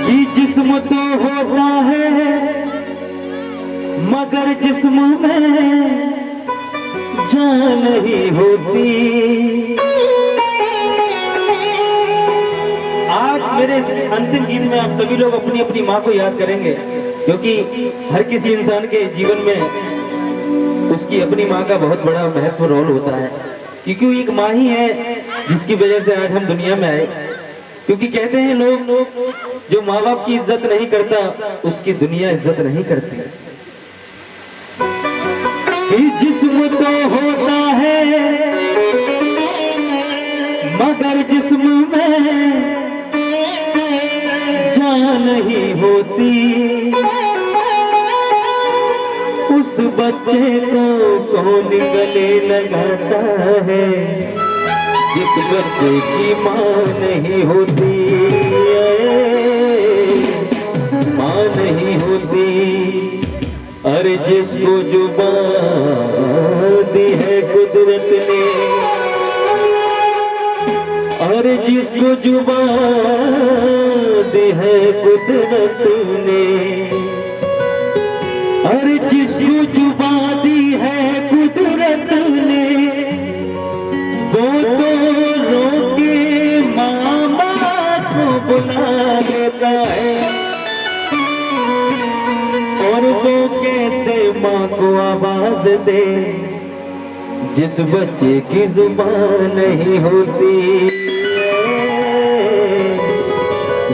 ये जिस्म तो होता है मगर जिस्म में जान नहीं होती। आज मेरे इस अंतिम गीत में आप सभी लोग अपनी अपनी माँ को याद करेंगे, क्योंकि हर किसी इंसान के जीवन में उसकी अपनी माँ का बहुत बड़ा महत्व रोल होता है, क्योंकि वो एक माँ ही है जिसकी वजह से आज हम दुनिया में आए। क्योंकि कहते हैं लोग जो माँ बाप की इज्जत नहीं करता उसकी दुनिया इज्जत नहीं करती। जिस्म तो होता है मगर जिस्म में जान नहीं होती। उस बच्चे को कौन गले लगाता है जिस बच्चे की माँ नहीं होती। माँ नहीं होती। अरे जिसको जुबान दी है कुदरत ने, अरे जिसको जुबान दी है कुदरत ने, अरे जिसको जुबान दी है कुदरत ने, वो तो रोके माँ बाप को बुला लेता है। और वो कैसे माँ को आवाज दे जिस बच्चे की जुबान नहीं होती।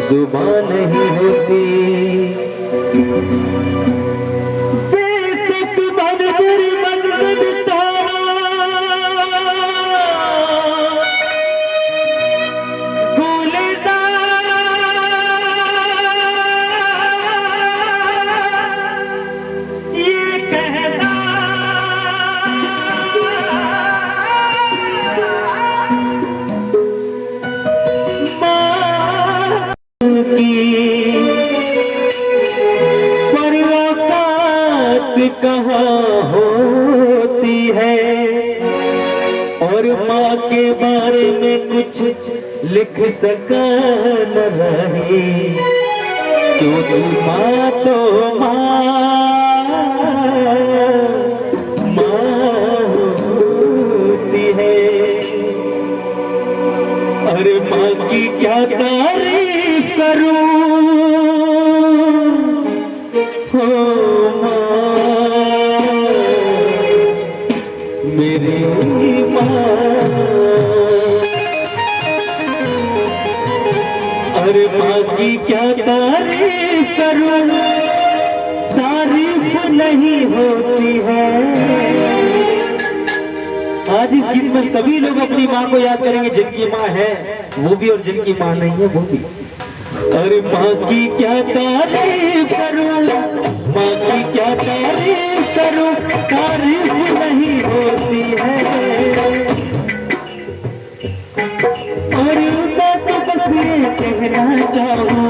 जुबान नहीं होती। बेशक मनपुर मस्जिद तारा कहाँ होती है। और माँ के बारे में कुछ लिख सका न रही, क्योंकि माँ तो माँ होती है। अरे माँ की क्या तारीफ करूं, मेरी माँ। अरे माँ की क्या तारीफ करूं, तारीफ नहीं होती है। आज इस गीत में सभी लोग अपनी माँ को याद करेंगे, जिनकी माँ है वो भी और जिनकी माँ नहीं है वो भी। अरे माँ की क्या तारीफ करूं, माँ की क्या तारीफ करूं, तारीफ नहीं होती है। और मैं तो बस ये कहना चाहूं,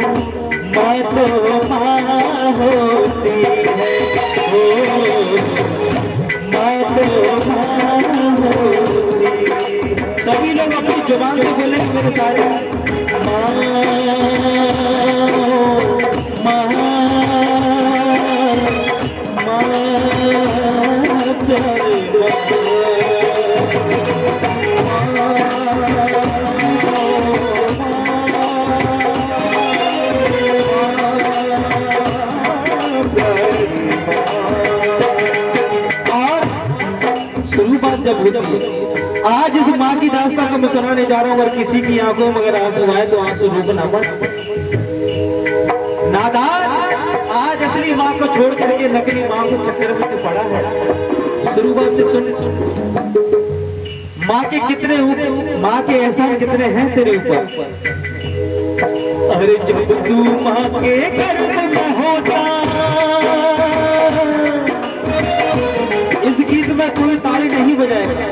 माँ तो माँ होती है। ओ माँ तो माँ होती है। सभी लोग अपनी जुबान से बोलेंगे मेरे सारे, जब होती है। आज इस माँ की दास्तां को मैं सुनाने जा रहा हूँ। अगर किसी की आंखों में अगर आंसू आए तो आंसू रोकना मत। नादान, आज असली माँ को छोड़ करके नकली माँ को चक्कर में तो पड़ा है। शुरुआत से सुन। माँ के कितने माँ के एहसान कितने हैं तेरे ऊपर। अरे जब तू माँ के गर्भ में होता, इस गीत में कोई ताली नहीं बजाएगा।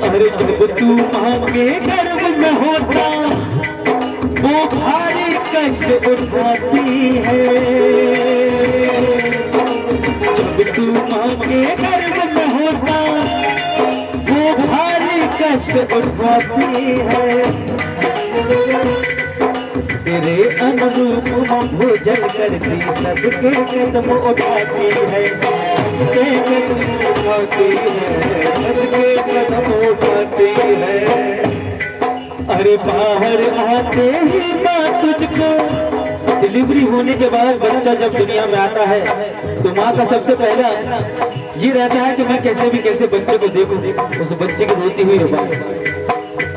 अरे जब तू माँ के गर्भ में होता, वो भारी कष्ट उठाती है। जब तू माँ के गर्भ में होता, वो भारी कष्ट उठाती है। तेरे अनुरूप भोजन करती, सबके कदम उठाती है, सबके कदम उठाती है, सबके कदम उठाती है। अरे बाहर आते ही माँ तुझको, डिलीवरी होने के बाद बच्चा जब दुनिया में आता है तो माँ का सबसे पहला ये रहता है कि मैं कैसे भी कैसे बच्चे को देखूं, उस बच्चे की रोती हुई आवाज।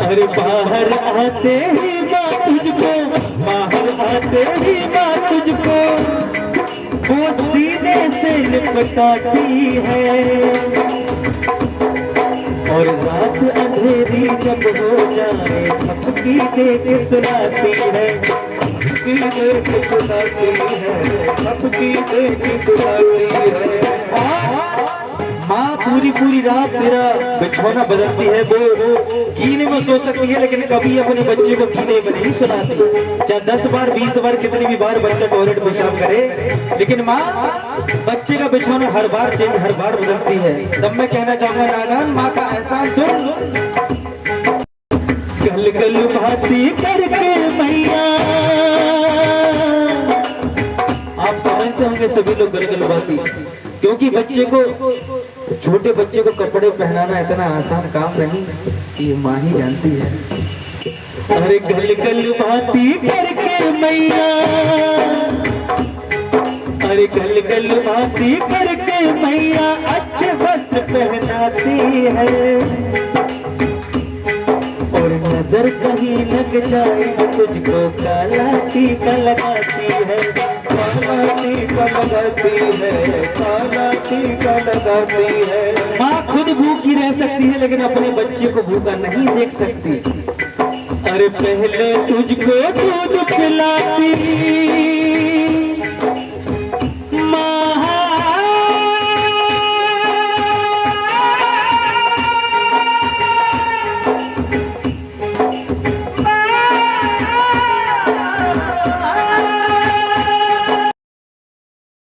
अरे बाहर आते ही माँ तुझको, बाहर आते ही माँ तुझको वो सीने से लिपटाती है, और रात अंधेरी जब हो जाए थपकी दे के सुनाती है, थपकी दे के सुनाती है, थपकी दे के सुनाती है। माँ पूरी पूरी रात तेरा बिछौना बदलती है, वो कीने में सो सकती है लेकिन कभी अपने बच्चे को कीने में नहीं सुलाती। चाहे 10 बार 20 बार कितनी भी बार बच्चा टॉयलेट पेशाब करे, लेकिन माँ बच्चे का बिछौना हर बार चेंज, हर बार बदलती है। तब मैं कहना चाहूंगा नादान माँ का एहसान सुन। गल गल बाती करके मैया, आप समझते होंगे सभी लोग गल गल बाती, क्योंकि बच्चे को, छोटे बच्चे को कपड़े पहनाना इतना आसान काम नहीं, ये माँ ही जानती है। अरे गल गल बाती करके मैया, अरे गल गल बाती करके मैया अच्छे वस्त्र पहनाती है, और नजर कहीं लग जाए तुझको काला टीका लगाती है, काला टीका लगाती है, काला टीका लगाती है। माँ खुद भूखी रह सकती है लेकिन अपने बच्चे को भूखा नहीं देख सकती। अरे पहले तुझको दूध पिला